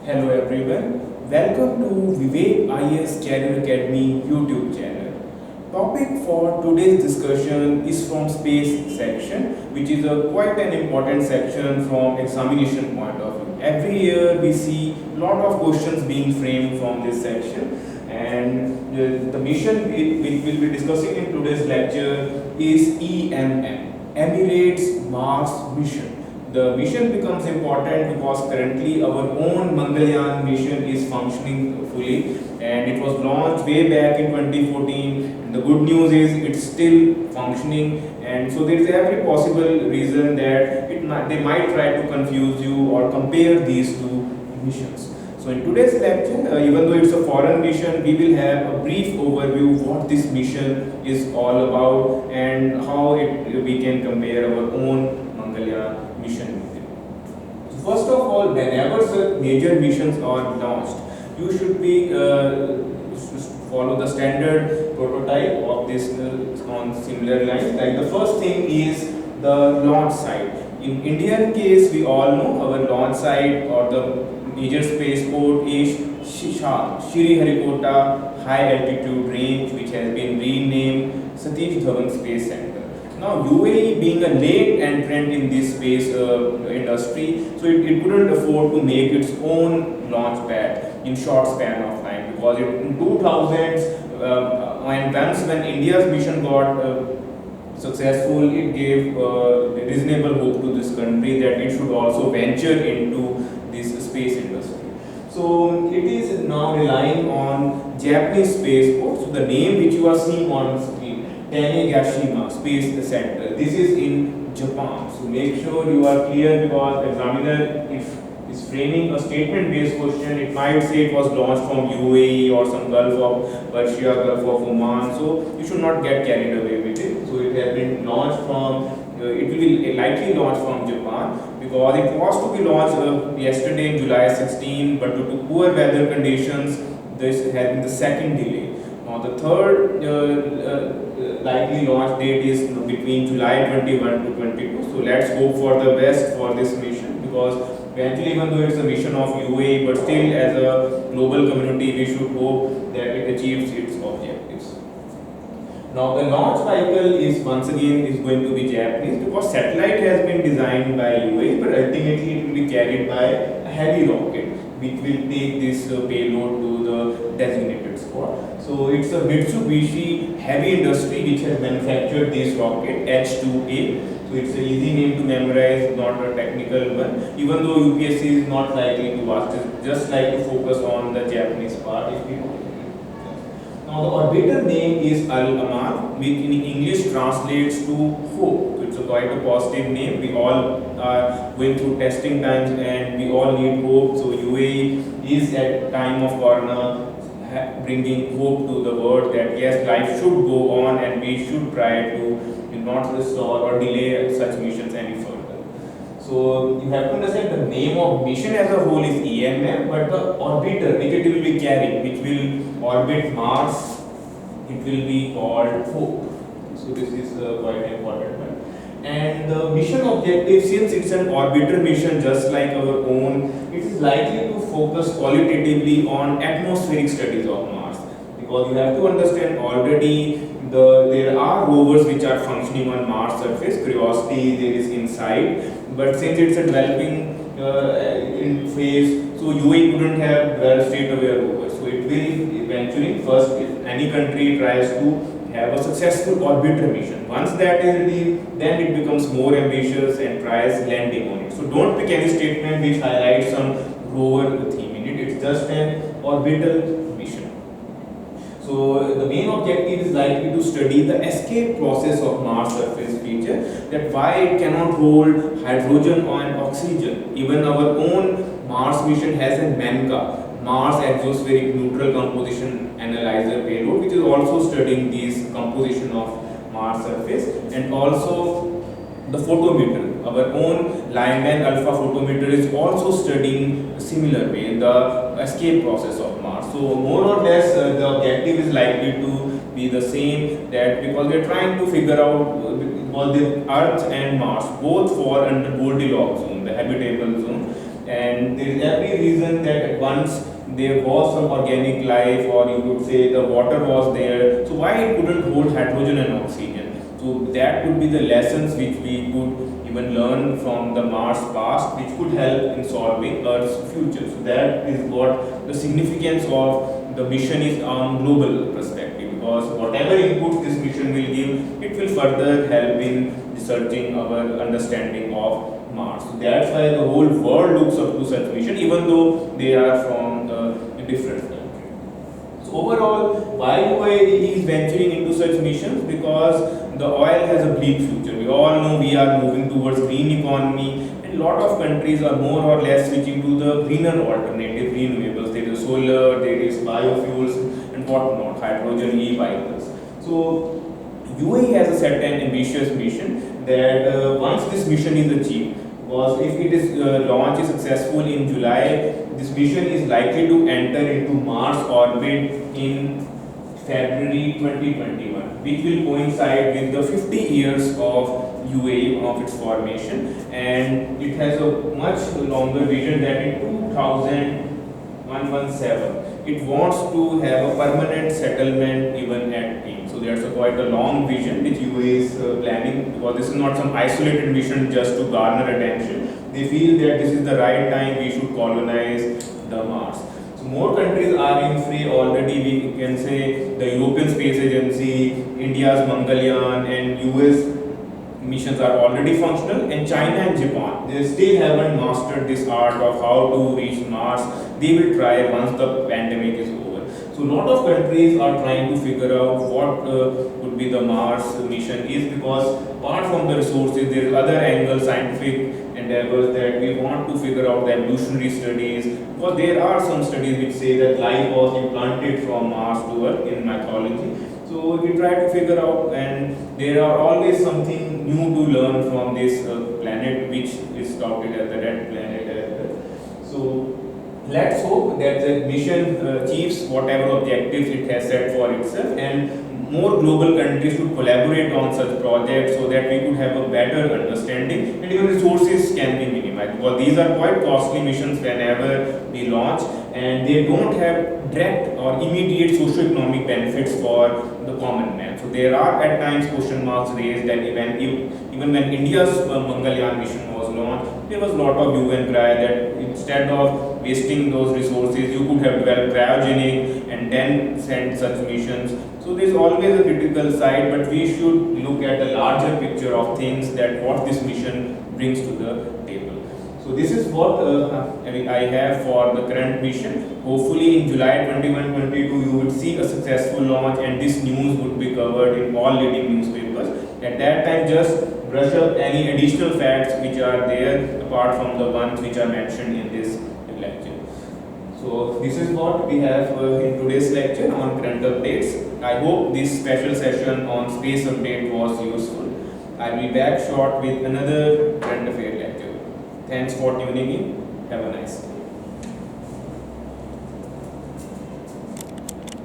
Hello everyone, welcome to Vivek IS Career Academy YouTube channel. Topic for today's discussion is from space section, which is a quite an important section from examination point of view. Every year we see lot of questions being framed from this section, and the mission we will be discussing in today's lecture is EMM, Emirates Mars Mission. The mission becomes important because currently our own Mangalyaan mission is functioning fully, and it was launched way back in 2014, and the good news is it's still functioning, and so there is every possible reason that they might try to confuse you or compare these two missions. So in today's lecture, even though it's a foreign mission, we will have a brief overview what this mission is all about and how we can compare our own Mangalyaan mission with it. So first of all, whenever such major missions are launched, you should be follow the standard prototype of this on similar lines. Like the first thing is the launch site. In Indian case, we all know our launch site or the major spaceport is Sriharikota High Altitude Range, which has been renamed Satish Dhawan Space Center. Now, UAE being a late entrant in this space industry, so it couldn't afford to make its own launch pad in short span of time, because in 2000s, when India's mission got successful, it gave reasonable hope to this country that it should also venture into this space industry. So it is now relying on Japanese spaceport. So the name which you are seeing on screen, Tanegashima Space Center, this is in Japan. So make sure you are clear, because examiner, if is framing a statement-based question, it might say it was launched from UAE or some Gulf of Persia, Gulf of Oman. So you should not get carried away with it. So it has been launched from, it will be likely launched from Japan, because it was to be launched yesterday, July 16, but due to poor weather conditions, this has been the second delay. Now the third likely launch date is between July 21 to 22. So let's hope for the best for this mission, because eventually, even though it's a mission of UAE, but still as a global community, we should hope that it achieves its objectives. Now the launch vehicle is once again is going to be Japanese, because satellite has been designed by UAE, but ultimately it will be carried by a heavy rocket, which will take this payload to the designated spot. So it's a Mitsubishi Heavy Industry which has manufactured this rocket, H2A. So it's an easy name to memorize, not a technical one. Even though UPSC is not likely to ask, just like to focus on the Japanese part. If we Now the orbiter name is Al-Aman, which in English translates to hope. So it's quite a positive name. We all are going through testing times and we all need hope. So UAE is at time of corona bringing hope to the world that yes, life should go on and we should try to not restore or delay such missions any further. So you have to understand the name of mission as a whole is EMM, but the orbiter which it will be carrying, which will orbit Mars, it will be called Hope. So this is quite important one. And the mission objective, since it's an orbiter mission just like our own, it is likely to focus qualitatively on atmospheric studies of Mars, because you have to understand already there are rovers which are functioning on Mars surface. Curiosity there is inside, but since it's a developing in phase, so UAE couldn't have well straight away rovers. So it will eventually, first if any country tries to have a successful orbiter mission. Once that is ready, then it becomes more ambitious and tries landing on it. So don't pick any statement which highlights some rover theme in it. It's just an orbital mission. So the main objective is likely to study the escape process of Mars surface feature, that why it cannot hold hydrogen and oxygen. Even our own Mars mission has a MANCA, Mars Exospheric Neutral Composition Analyzer payload, which is also studying this composition of Mars surface, and also the photometer. Our own Lyman alpha photometer is also studying a similar way the escape process of Mars. So more or less the objective is likely to be the same, that because we are trying to figure out because the Earth and Mars both fall under Goldilocks zone, the habitable zone. and there is every reason that once there was some organic life, or you could say the water was there, so why it couldn't hold hydrogen and oxygen? So that could be the lessons which we could even learn from the Mars past, which could help in solving Earth's future. So that is what the significance of the mission is on global perspective, because whatever input this mission will give, it will further help in researching our understanding of Mars. So that's why the whole world looks up to such mission, even though they are from a different country. So overall, why UAE is venturing into such missions? Because the oil has a bleak future. We all know we are moving towards green economy, and a lot of countries are more or less switching to the greener alternative renewables. There is solar, there is biofuels, and whatnot, hydrogen, e-vehicles. So UAE has a certain ambitious mission that once this mission is achieved, because if it is launch is successful in July, this mission is likely to enter into Mars orbit in February 2021, which will coincide with the 50 years of UAE of its formation, and it has a much longer vision that in 2117 it wants to have a permanent settlement even at peak. So there's quite a long vision which UAE is planning, because this is not some isolated mission just to garner attention. They feel that this is the right time we should colonize the Mars. So more countries are in fray already. We can say the European Space Agency, India's Mangalyaan, and US missions are already functional, and China and Japan, they still haven't mastered this art of how to reach Mars. They will try once the pandemic is over. So a lot of countries are trying to figure out what would be the Mars mission is, because apart from the resources, there is other angle scientific endeavors that we want to figure out, the evolutionary studies, because there are some studies which say that life was implanted from Mars to Earth in mythology. So we try to figure out, and there are always something new to learn from this planet, which is touted as the red planet as well. So let's hope that the mission achieves whatever objectives it has set for itself, and more global countries should collaborate on such projects so that we could have a better understanding, and even resources can be minimized, because these are quite costly missions whenever we launch, and they don't have direct or immediate socio-economic benefits for the common man. So there are at times question marks raised that even when India's Mangalyaan mission was launched, there was a lot of hue and cry that instead of wasting those resources, you could have developed cryogenic and then sent such missions. So there is always a critical side, but we should look at the larger picture of things, that what this mission brings to the table. So this is what I have for the current mission. Hopefully in July 21-22 you would see a successful launch, and this news would be covered in all leading newspapers. At that time, just brush up any additional facts which are there apart from the ones which are mentioned in this lecture. So this is what we have in today's lecture on current updates. I hope this special session on space update was useful. I will be back short with another current affair lecture. Thanks for tuning in. Have a nice day.